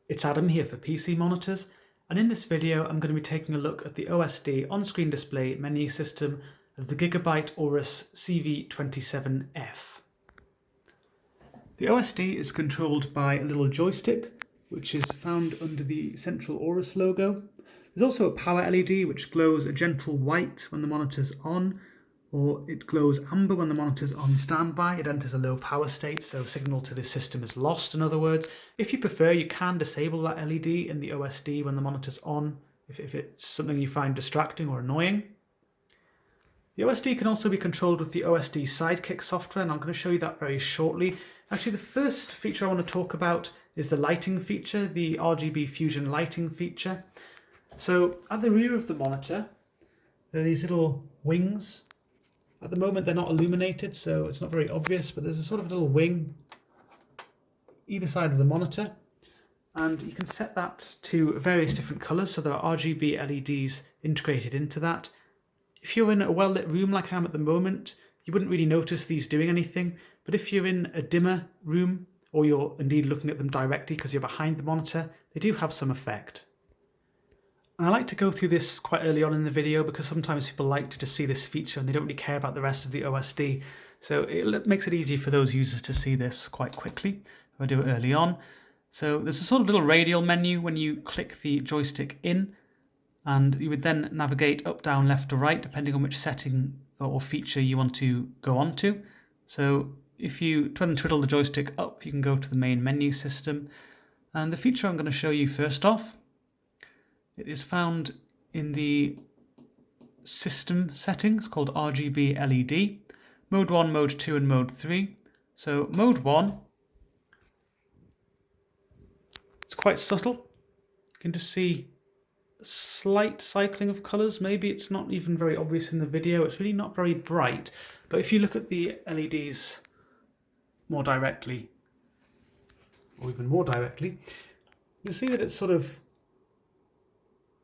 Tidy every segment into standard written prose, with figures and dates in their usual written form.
It's Adam here for PC Monitors, and in this video I'm going to be taking a look at the OSD on-screen display menu system of the Gigabyte AORUS CV27F. The OSD is controlled by a little joystick, which is found under the central AORUS logo. There's also a power LED which glows a gentle white when the monitor's on, or it glows amber when the monitor's on standby. It enters a low power state, so signal to this system is lost, in other words. If you prefer, you can disable that LED in the OSD when the monitor's on, if it's something you find distracting or annoying. The OSD can also be controlled with the OSD Sidekick software, and I'm going to show you that very shortly. Actually, the first feature I want to talk about is the lighting feature, the RGB Fusion lighting feature. So at the rear of the monitor, there are these little wings. At the moment they're not illuminated, so it's not very obvious, but there's a sort of little wing either side of the monitor, and you can set that to various different colours, so there are RGB LEDs integrated into that. If you're in a well-lit room like I am at the moment, you wouldn't really notice these doing anything, but if you're in a dimmer room, or you're indeed looking at them directly because you're behind the monitor, they do have some effect. And I like to go through this quite early on in the video because sometimes people like to just see this feature and they don't really care about the rest of the OSD. So it makes it easy for those users to see this quite quickly if I do it early on. So there's a sort of little radial menu when you click the joystick in, and you would then navigate up, down, left or right depending on which setting or feature you want to go on to. So if you twiddle the joystick up, you can go to the main menu system. And the feature I'm going to show you first off, it is found in the system settings called RGB LED, Mode 1, Mode 2 and Mode 3. So Mode 1, it's quite subtle. You can just see a slight cycling of colours. Maybe it's not even very obvious in the video. It's really not very bright. But if you look at the LEDs more directly, or even more directly, you'll see that it's sort of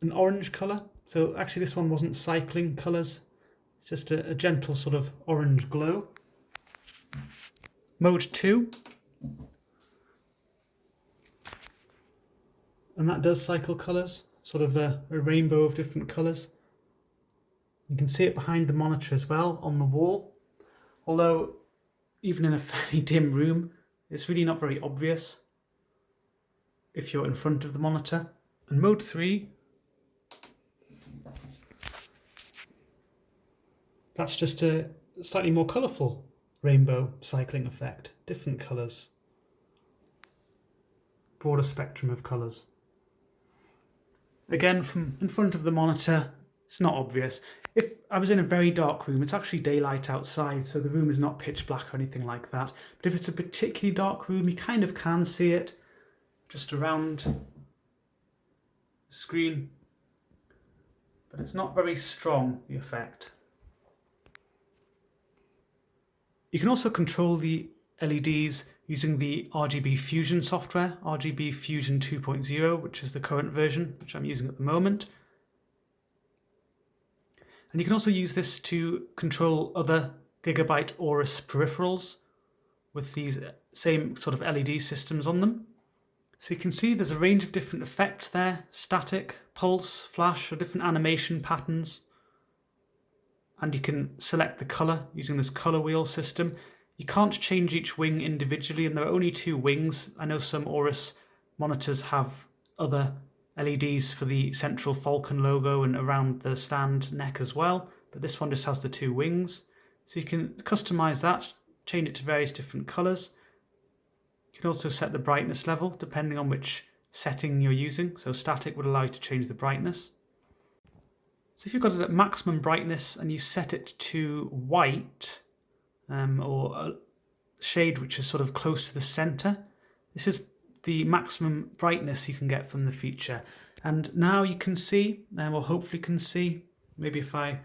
an orange colour. So actually this one wasn't cycling colours, it's just a gentle sort of orange glow. Mode 2, and that does cycle colours, sort of a rainbow of different colours. You can see it behind the monitor as well on the wall, although even in a fairly dim room it's really not very obvious if you're in front of the monitor. And Mode 3, that's just a slightly more colourful rainbow cycling effect. Different colours. Broader spectrum of colours. Again, from in front of the monitor, it's not obvious. If I was in a very dark room, it's actually daylight outside, so the room is not pitch black or anything like that. But if it's a particularly dark room, you kind of can see it just around the screen. But it's not very strong, the effect. You can also control the LEDs using the RGB Fusion software, RGB Fusion 2.0, which is the current version, which I'm using at the moment. And you can also use this to control other Gigabyte AORUS peripherals with these same sort of LED systems on them. So you can see there's a range of different effects there: static, pulse, flash, or different animation patterns. And you can select the colour using this colour wheel system. You can't change each wing individually, and there are only 2 wings. I know some AORUS monitors have other LEDs for the central Falcon logo and around the stand neck as well, but this one just has the 2 wings. So you can customise that, change it to various different colours. You can also set the brightness level depending on which setting you're using. So static would allow you to change the brightness. So if you've got it at maximum brightness and you set it to white, or a shade which is sort of close to the centre, this is the maximum brightness you can get from the feature. And now you can see, or hopefully can see, maybe if I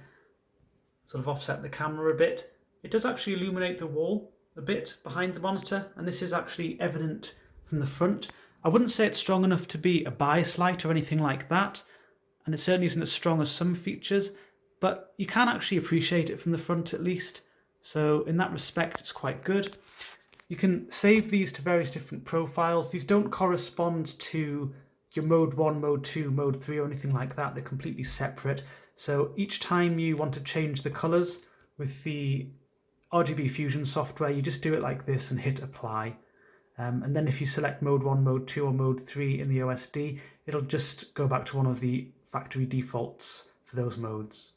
sort of offset the camera a bit, it does actually illuminate the wall a bit behind the monitor, and this is actually evident from the front. I wouldn't say it's strong enough to be a bias light or anything like that, and it certainly isn't as strong as some features, but you can actually appreciate it from the front at least. So in that respect, it's quite good. You can save these to various different profiles. These don't correspond to your mode 1, mode 2, mode 3 or anything like that. They're completely separate. So each time you want to change the colours with the RGB Fusion software, you just do it like this and hit apply. And then if you select mode 1, mode 2 or mode 3 in the OSD, it'll just go back to one of the factory defaults for those modes.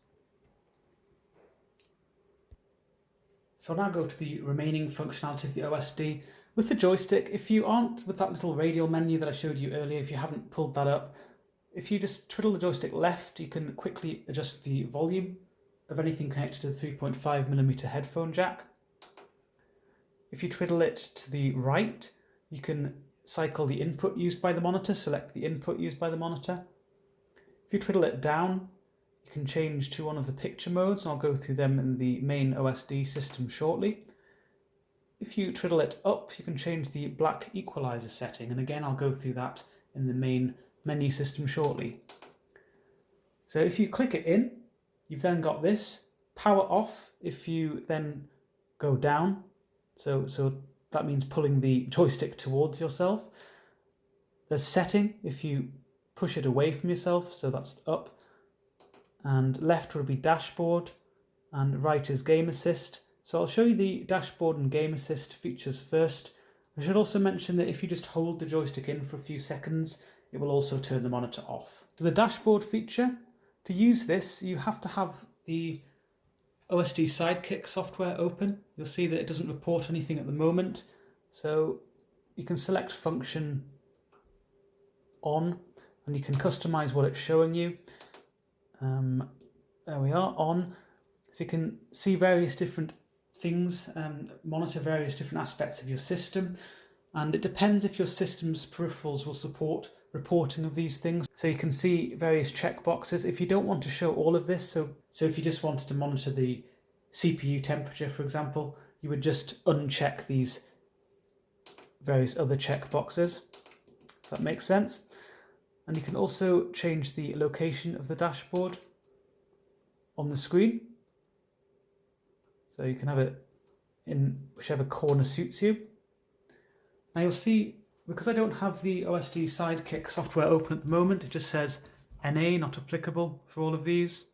So I'll now go to the remaining functionality of the OSD. With the joystick, if you aren't with that little radial menu that I showed you earlier, if you haven't pulled that up, if you just twiddle the joystick left, you can quickly adjust the volume of anything connected to the 3.5mm headphone jack. If you twiddle it to the right, you can cycle the input used by the monitor, select the input used by the monitor. If you twiddle it down, you can change to one of the picture modes, and I'll go through them in the main OSD system shortly. If you twiddle it up, you can change the black equalizer setting, and again I'll go through that in the main menu system shortly. So if you click it in, you've then got this. Power off if you then go down, so that means pulling the joystick towards yourself. There's setting if you push it away from yourself, so that's up. And left will be dashboard, and right is game assist. So I'll show you the dashboard and game assist features first. I should also mention that if you just hold the joystick in for a few seconds, it will also turn the monitor off. So the dashboard feature, to use this, you have to have the OSD Sidekick software open. You'll see that it doesn't report anything at the moment. So you can select function on, and you can customize what it's showing you. There we are, on. So you can see various different things, monitor various different aspects of your system, and it depends if your system's peripherals will support reporting of these things. So you can see various checkboxes. If you don't want to show all of this, so if you just wanted to monitor the CPU temperature, for example, you would just uncheck these various other checkboxes, if that makes sense. And you can also change the location of the dashboard on the screen. So you can have it in whichever corner suits you. Now you'll see, because I don't have the OSD Sidekick software open at the moment, it just says NA, not applicable for all of these.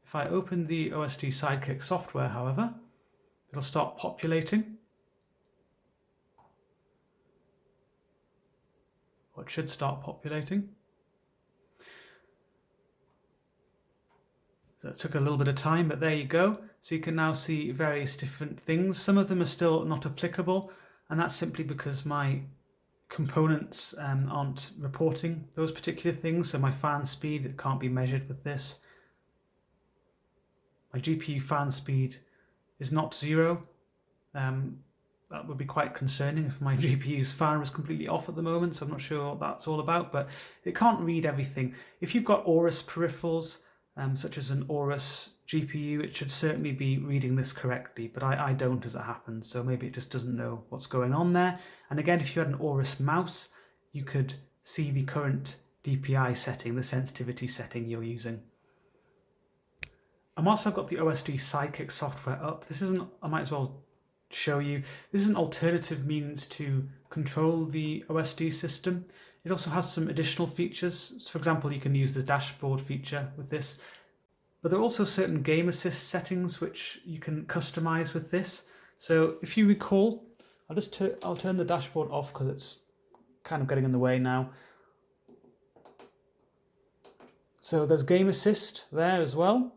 If I open the OSD Sidekick software, however, it'll start populating. Or it should start populating. So it took a little bit of time, but there you go. So you can now see various different things. Some of them are still not applicable, and that's simply because my components aren't reporting those particular things. So my fan speed, it can't be measured with this. My GPU fan speed is not 0. That would be quite concerning if my GPU's fan was completely off at the moment, so I'm not sure what that's all about, but it can't read everything. If you've got AORUS peripherals, such as an AORUS GPU, it should certainly be reading this correctly, but I don't as it happens, so maybe it just doesn't know what's going on there. And again, if you had an AORUS mouse, you could see the current DPI setting, the sensitivity setting you're using. And whilst I've got the OSD Sidekick software up, I might as well show you, this is an alternative means to control the OSD system. It also has some additional features. So for example, you can use the dashboard feature with this, but there are also certain game assist settings which you can customize with this. So if you recall, I'll turn the dashboard off because it's kind of getting in the way now. So there's game assist there as well.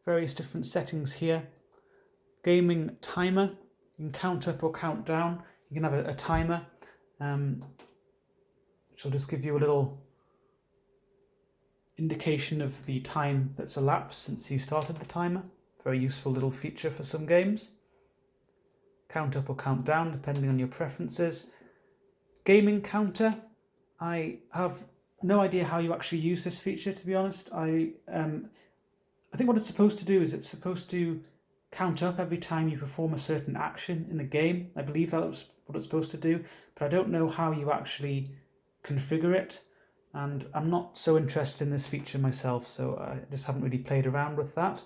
Various different settings here. Gaming timer, you can count up or count down. You can have a timer, which will just give you a little indication of the time that's elapsed since you started the timer. Very useful little feature for some games. Count up or count down depending on your preferences. Gaming counter, I have no idea how you actually use this feature, to be honest. I think what it's supposed to do is it's supposed to count up every time you perform a certain action in a game. I believe that's what it's supposed to do, but I don't know how you actually configure it, and I'm not so interested in this feature myself, so I just haven't really played around with that.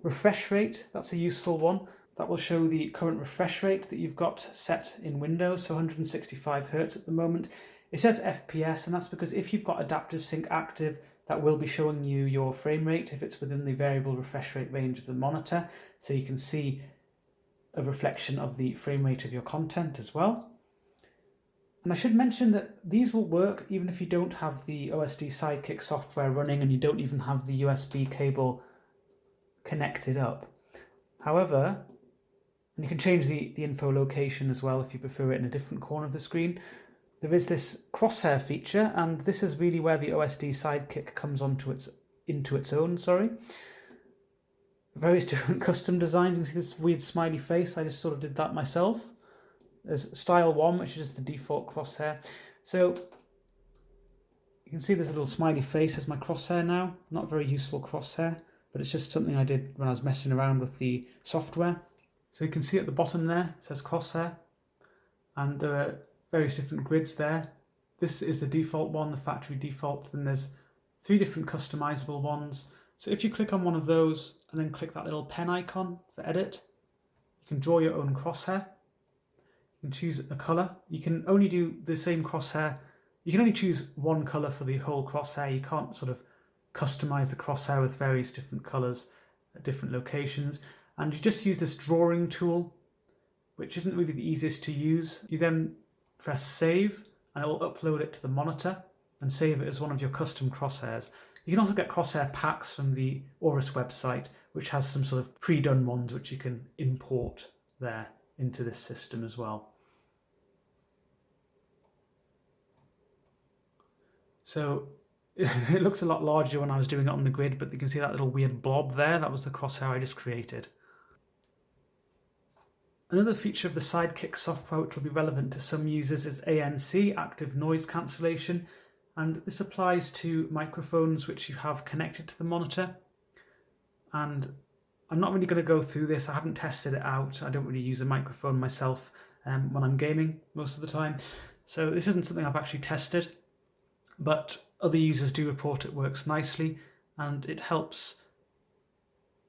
Refresh rate, that's a useful one. that will show the current refresh rate that you've got set in Windows, so 165 Hz at the moment. It says FPS, and that's because if you've got adaptive sync active, that will be showing you your frame rate if it's within the variable refresh rate range of the monitor, so you can see a reflection of the frame rate of your content as well. And I should mention that these will work even if you don't have the OSD Sidekick software running and you don't even have the USB cable connected up. However, and you can change the info location as well if you prefer it in a different corner of the screen. There is this Crosshair feature, and this is really where the OSD Sidekick comes into its own. Various different custom designs. You can see this weird smiley face. I just sort of did that myself. There's Style 1, which is the default Crosshair. So you can see this little smiley face as my Crosshair now. Not very useful Crosshair, but it's just something I did when I was messing around with the software. So you can see at the bottom there, it says Crosshair, and there are various different grids there. This is the default one, the factory default. Then there's 3 different customizable ones. So if you click on one of those and then click that little pen icon for edit, you can draw your own crosshair. You can choose a color. You can only do the same crosshair. You can only choose one color for the whole crosshair. You can't sort of customize the crosshair with various different colors at different locations. And you just use this drawing tool, which isn't really the easiest to use. You then press save, and it will upload it to the monitor and save it as one of your custom crosshairs. You can also get crosshair packs from the AORUS website, which has some sort of pre-done ones which you can import there into this system as well. So it looked a lot larger when I was doing it on the grid, but you can see that little weird blob there. That was the crosshair I just created. Another feature of the Sidekick software which will be relevant to some users is ANC, active noise cancellation, and this applies to microphones which you have connected to the monitor. And I'm not really going to go through this, I haven't tested it out, I don't really use a microphone myself when I'm gaming most of the time, so this isn't something I've actually tested, but other users do report it works nicely, and it helps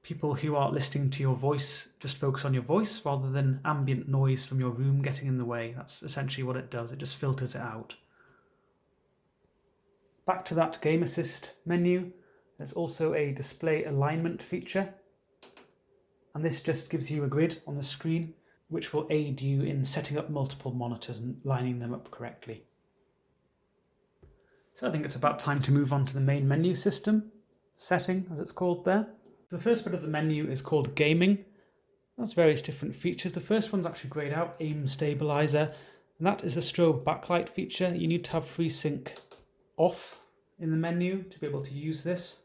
people who are listening to your voice just focus on your voice rather than ambient noise from your room getting in the way. That's essentially what it does, it just filters it out. Back to that Game Assist menu, there's also a display alignment feature, and this just gives you a grid on the screen which will aid you in setting up multiple monitors and lining them up correctly. So I think it's about time to move on to the main menu system, setting as it's called there. The first bit of the menu is called Gaming. That's various different features. The first one's actually grayed out, Aim Stabilizer, and that is a strobe backlight feature. You need to have FreeSync off in the menu to be able to use this.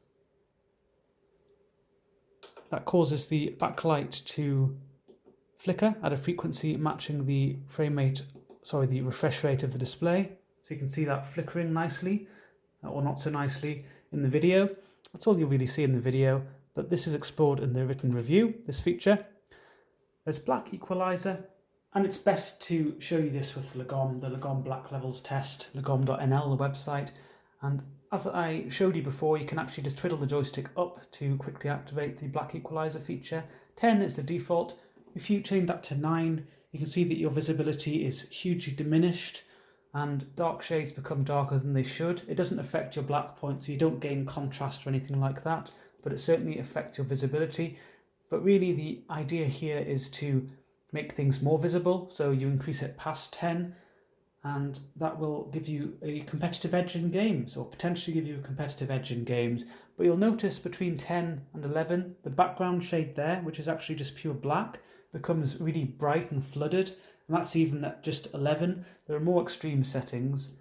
That causes the backlight to flicker at a frequency matching the the refresh rate of the display. So you can see that flickering nicely, or not so nicely, in the video. That's all you'll really see in the video, but this is explored in the written review, this feature. There's black equalizer, and it's best to show you this with Lagom, the Lagom Black Levels test, lagom.nl, the website. And as I showed you before, you can actually just twiddle the joystick up to quickly activate the black equalizer feature. 10 is the default. If you change that to 9, you can see that your visibility is hugely diminished and dark shades become darker than they should. It doesn't affect your black point, so you don't gain contrast or anything like that, but it certainly affects your visibility. But really the idea here is to make things more visible, so you increase it past 10, and that will give you a competitive edge in games, or potentially give you a competitive edge in games. But you'll notice between 10 and 11, the background shade there, which is actually just pure black, becomes really bright and flooded, and that's even at just 11. There are more extreme settings,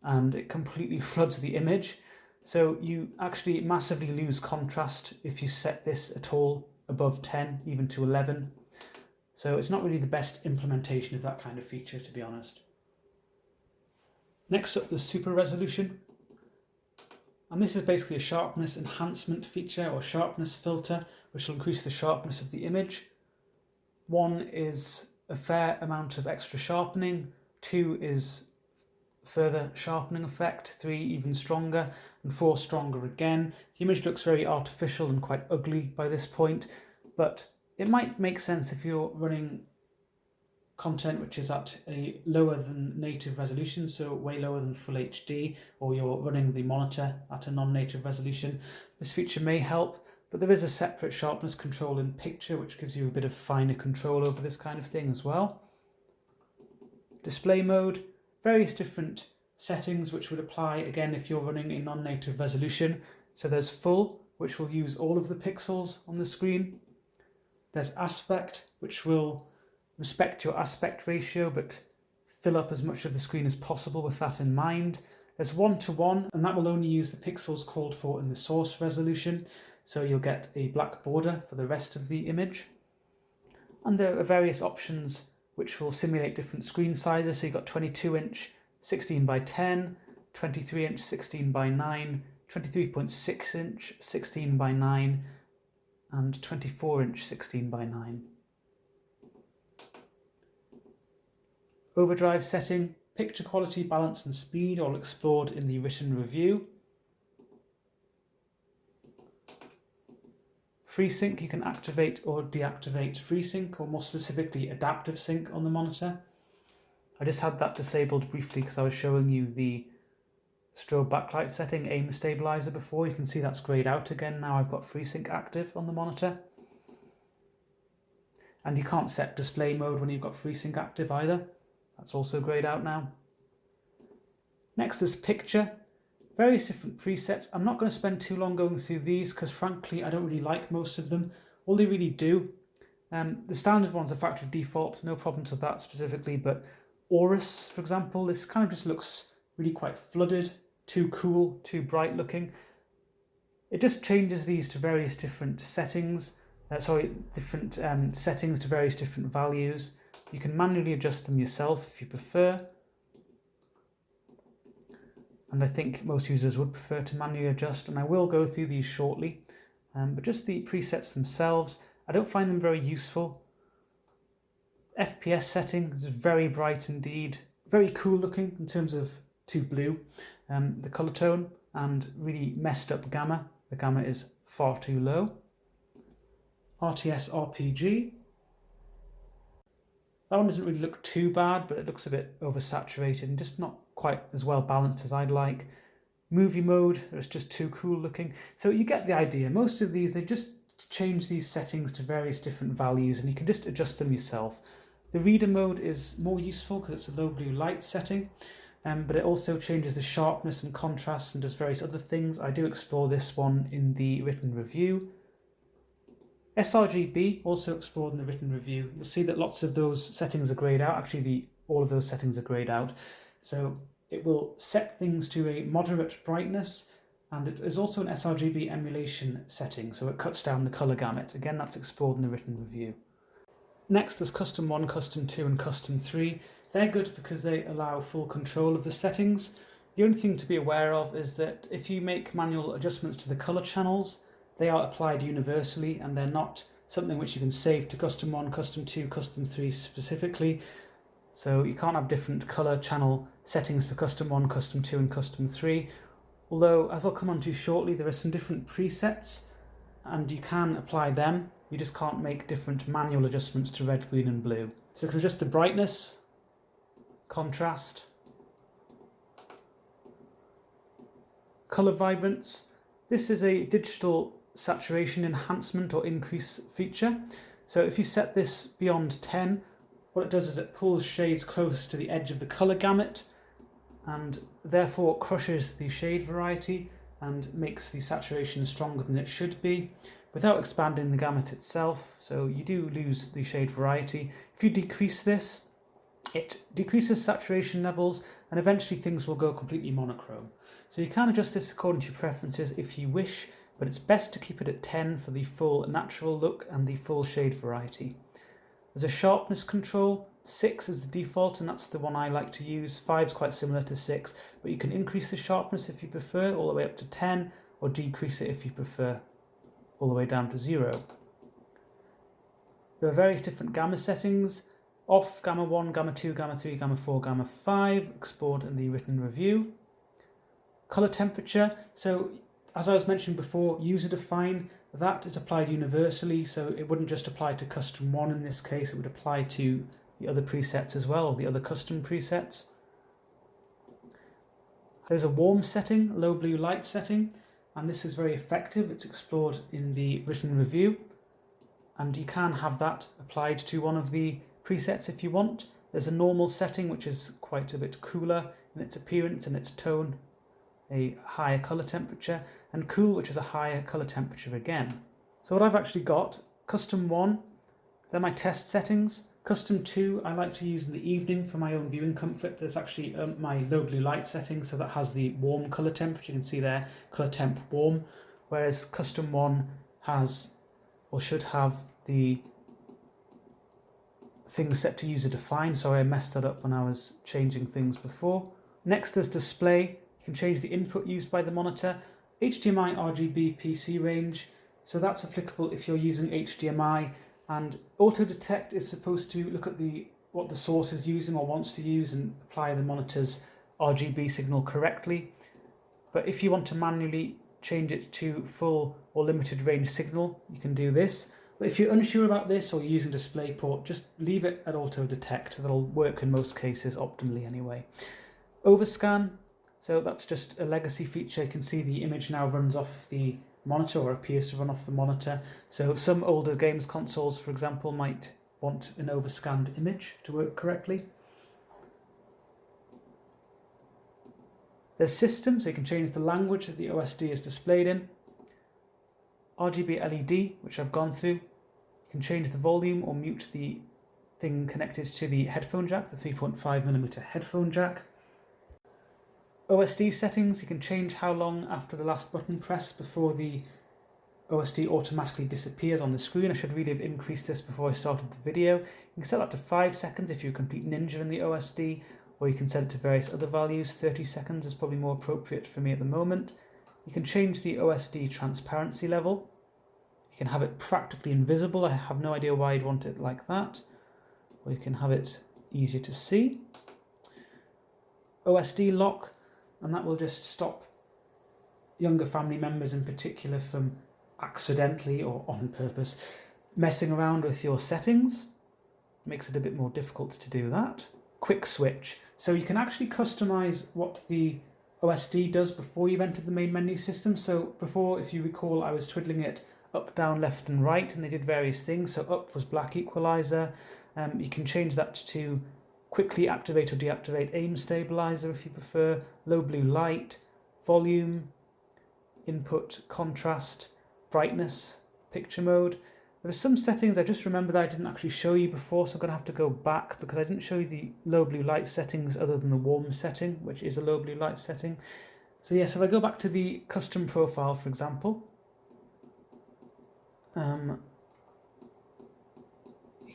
and it completely floods the image. So you actually massively lose contrast if you set this at all above 10, even to 11. So it's not really the best implementation of that kind of feature, to be honest. Next up, the super resolution. And this is basically a sharpness enhancement feature or sharpness filter, which will increase the sharpness of the image. 1 is a fair amount of extra sharpening, 2 is further sharpening effect, 3 even stronger, and 4 stronger again. The image looks very artificial and quite ugly by this point, but It might make sense if you're running content which is at a lower than native resolution, so way lower than Full HD, or you're running the monitor at a non-native resolution. This feature may help, but there is a separate sharpness control in picture which gives you a bit of finer control over this kind of thing as well. Display mode, various different settings which would apply again if you're running a non-native resolution. So there's full, which will use all of the pixels on the screen. There's aspect, which will respect your aspect ratio but fill up as much of the screen as possible with that in mind. There's 1:1, and that will only use the pixels called for in the source resolution, so you'll get a black border for the rest of the image. And there are various options which will simulate different screen sizes, so you've got 22-inch 16:10, 23-inch 16:9, 23.6-inch 16:9, and 24-inch 16:9. Overdrive setting, picture quality, balance and speed, all explored in the written review. FreeSync, you can activate or deactivate FreeSync, or more specifically adaptive sync on the monitor. I just had that disabled briefly because I was showing you the strobe backlight setting, aim stabilizer before. You can see that's grayed out again now I've got FreeSync active on the monitor. And you can't set display mode when you've got FreeSync active either. That's also grayed out now. Next is picture. Various different presets. I'm not going to spend too long going through these because frankly I don't really like most of them. All they really do, the standard ones are factory default, no problems with that specifically, but AORUS, for example, this kind of just looks really quite flooded, too cool, too bright looking. It just changes these to various different settings, settings to various different values. You can manually adjust them yourself if you prefer. And I think most users would prefer to manually adjust, and I will go through these shortly. But just the presets themselves, I don't find them very useful. FPS setting is very bright indeed, very cool looking in terms of too blue. The colour tone, and really messed up gamma. The gamma is far too low. RTS RPG. That one doesn't really look too bad, but it looks a bit oversaturated and just not quite as well balanced as I'd like. Movie mode, it's just too cool looking. So you get the idea. Most of these, they just change these settings to various different values and you can just adjust them yourself. The reader mode is more useful because it's a low blue light setting, but it also changes the sharpness and contrast and does various other things. I do explore this one in the written review. sRGB, also explored in the written review. You'll see that lots of those settings are grayed out. Actually, all of those settings are grayed out. So it will set things to a moderate brightness, and it is also an sRGB emulation setting, so it cuts down the colour gamut. Again, that's explored in the written review. Next, there's Custom 1, Custom 2 and Custom 3. They're good because they allow full control of the settings. The only thing to be aware of is that if you make manual adjustments to the colour channels, they are applied universally and they're not something which you can save to Custom 1, Custom 2, Custom 3 specifically. So you can't have different colour channel settings for Custom 1, Custom 2 and Custom 3. Although, as I'll come on to shortly, there are some different presets and you can apply them. You just can't make different manual adjustments to red, green and blue. So you can adjust the brightness, contrast, colour vibrance. This is a digital saturation enhancement or increase feature. So if you set this beyond 10, what it does is it pulls shades close to the edge of the colour gamut and therefore crushes the shade variety and makes the saturation stronger than it should be without expanding the gamut itself, so you do lose the shade variety. If you decrease this, it decreases saturation levels and eventually things will go completely monochrome. So you can adjust this according to your preferences if you wish, but it's best to keep it at 10 for the full natural look and the full shade variety. There's a sharpness control. 6 is the default and that's the one I like to use. 5 is quite similar to 6, but you can increase the sharpness if you prefer all the way up to 10 or decrease it if you prefer all the way down to 0. There are various different gamma settings. Off, gamma 1, gamma 2, gamma 3, gamma 4, gamma 5, explored in the written review. Colour temperature. So as I was mentioning before, user define. that is applied universally, so it wouldn't just apply to custom 1 in this case, it would apply to the other presets as well, or the other custom presets. There's a warm setting, low blue light setting, and this is very effective. It's explored in the written review, and you can have that applied to one of the presets if you want. There's a normal setting, which is quite a bit cooler in its appearance and its tone, a higher colour temperature, and cool, which is a higher colour temperature again. So what I've actually got, custom 1, they're my test settings. Custom 2 I like to use in the evening for my own viewing comfort. There's actually my low blue light setting, so that has the warm colour temperature. You can see there, colour temp warm, whereas custom 1 has, or should have, the things set to user defined. Sorry, I messed that up when I was changing things before. Next there's display. You can change the input used by the monitor. HDMI RGB PC range, so that's applicable if you're using HDMI, and auto detect is supposed to look at what the source is using or wants to use and apply the monitor's RGB signal correctly. But if you want to manually change it to full or limited range signal, you can do this. But if you're unsure about this or you're using DisplayPort, just leave it at auto detect. That'll work in most cases optimally anyway. Overscan, so that's just a legacy feature. You can see the image now runs off the monitor, or appears to run off the monitor. So some older games consoles, for example, might want an overscanned image to work correctly. There's system, so you can change the language that the OSD is displayed in. RGB LED, which I've gone through. You can change the volume or mute the thing connected to the headphone jack, the 3.5mm headphone jack. OSD settings, you can change how long after the last button press before the OSD automatically disappears on the screen. I should really have increased this before I started the video. You can set that to 5 seconds if you're a complete ninja in the OSD, or you can set it to various other values. 30 seconds is probably more appropriate for me at the moment. You can change the OSD transparency level. You can have it practically invisible. I have no idea why you'd want it like that. Or you can have it easier to see. OSD lock, and that will just stop younger family members in particular from accidentally or on purpose messing around with your settings. Makes it a bit more difficult to do that. Quick switch. So you can actually customize what the OSD does before you've entered the main menu system. So before, if you recall, I was twiddling it up, down, left and right, and they did various things. So up was black equalizer. You can change that to quickly activate or deactivate aim stabilizer if you prefer, low blue light, volume, input, contrast, brightness, picture mode. There are some settings I just remember that I didn't actually show you before, so I'm going to have to go back because I didn't show you the low blue light settings other than the warm setting, which is a low blue light setting. So yes, if I go back to the custom profile, for example, you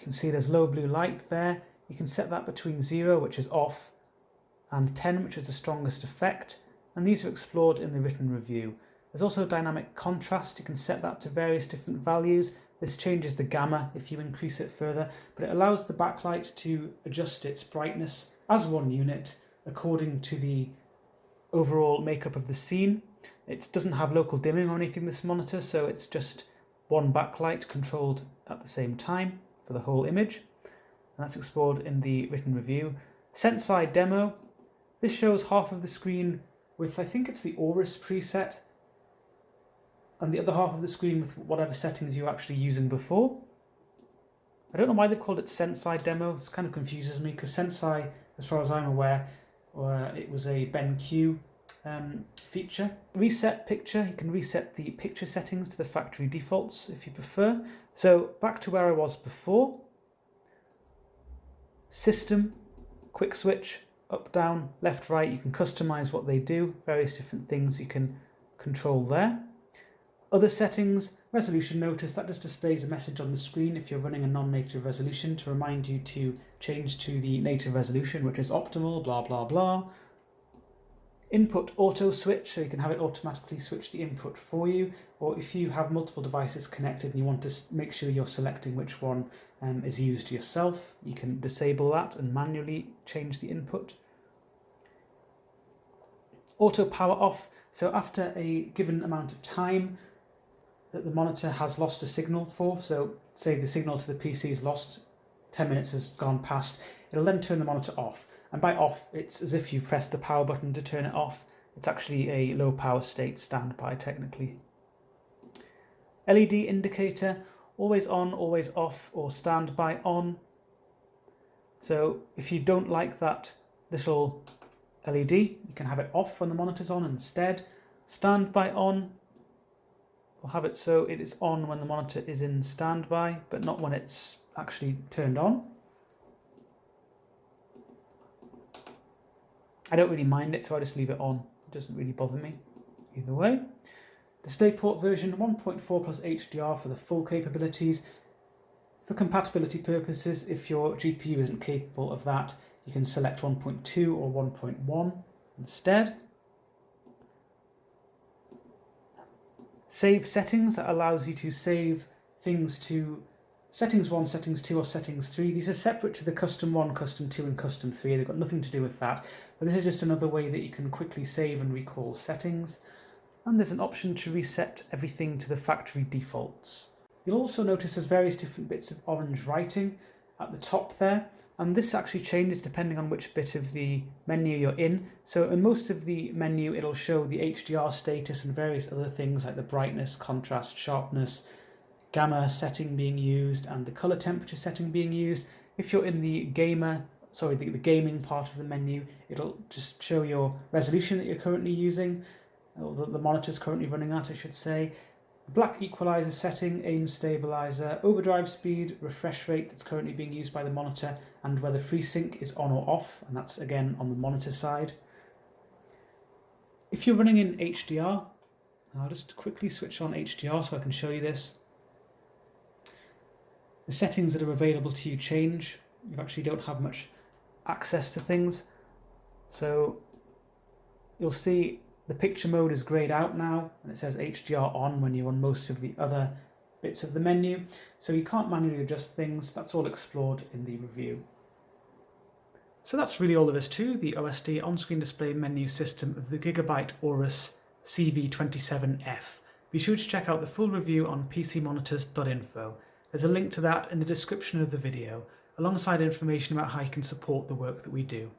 can see there's low blue light there. You can set that between 0, which is off, and 10, which is the strongest effect, and these are explored in the written review. There's also dynamic contrast. You can set that to various different values. This changes the gamma if you increase it further, but it allows the backlight to adjust its brightness as one unit according to the overall makeup of the scene. It doesn't have local dimming or anything, this monitor, so it's just one backlight controlled at the same time for the whole image. And that's explored in the written review. Sensei demo. This shows half of the screen with, I think it's the AORUS preset, and the other half of the screen with whatever settings you're actually using before. I don't know why they've called it Sensei demo. It kind of confuses me because Sensei, as far as I'm aware, it was a BenQ feature. Reset picture. You can reset the picture settings to the factory defaults if you prefer. So back to where I was before. System, quick switch, up, down, left, right. You can customize what they do. Various different things you can control there. Other settings, resolution notice, that just displays a message on the screen if you're running a non-native resolution to remind you to change to the native resolution, which is optimal, blah, blah, blah. Input auto switch, so you can have it automatically switch the input for you, or if you have multiple devices connected and you want to make sure you're selecting which one is used yourself, you can disable that and manually change the input. Auto power off, so after a given amount of time, that the monitor has lost a signal for. So say the signal to the PC is lost, 10 minutes has gone past, it'll then turn the monitor off. And by off, it's as if you press the power button to turn it off. It's actually a low power state standby technically. LED indicator, always on, always off, or standby on. So if you don't like that little LED, you can have it off when the monitor's on instead. Standby on, we'll have it so it is on when the monitor is in standby, but not when it's actually turned on. I don't really mind it, so I just leave it on. It doesn't really bother me either way. DisplayPort version 1.4 plus HDR for the full capabilities. For compatibility purposes, if your GPU isn't capable of that, you can select 1.2 or 1.1 instead. Save settings, that allows you to save things to settings 1, settings 2 or settings 3. These are separate to the custom 1, custom 2 and custom 3. They've got nothing to do with that. But this is just another way that you can quickly save and recall settings. And there's an option to reset everything to the factory defaults. You'll also notice there's various different bits of orange writing at the top there, and this actually changes depending on which bit of the menu you're in. So in most of the menu it'll show the HDR status and various other things like the brightness, contrast, sharpness, gamma setting being used and the color temperature setting being used. If you're in the the gaming part of the menu, it'll just show your resolution that you're currently using, or that the monitor's currently running at, I should say. The black equalizer setting, aim stabilizer, overdrive speed, refresh rate that's currently being used by the monitor, and whether FreeSync is on or off, and that's again on the monitor side. If you're running in HDR, and I'll just quickly switch on HDR so I can show you this. The settings that are available to you change. You actually don't have much access to things. So you'll see the picture mode is grayed out now, and it says HDR on when you're on most of the other bits of the menu. So you can't manually adjust things. That's all explored in the review. So that's really all there is to the OSD on-screen display menu system of the Gigabyte AORUS CV27F. Be sure to check out the full review on pcmonitors.info. There's a link to that in the description of the video, alongside information about how you can support the work that we do.